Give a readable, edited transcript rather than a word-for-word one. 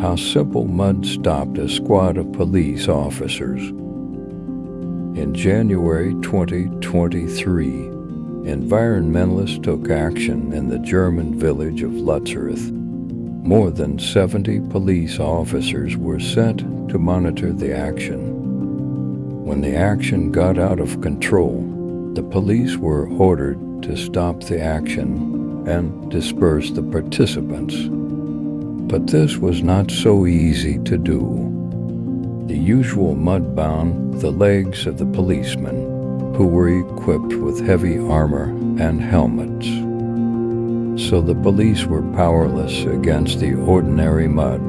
how simple mud stopped a squad of police officers. In January 2023, environmentalists took action in the German village of Lützerath. More than 70 police officers were sent to monitor the action. When the action got out of control, the police were ordered to stop the action and disperse the participants. But this was not so easy to do. The usual mud bound the legs of the policemen, who were equipped with heavy armor and helmets. So the police were powerless against the ordinary mud.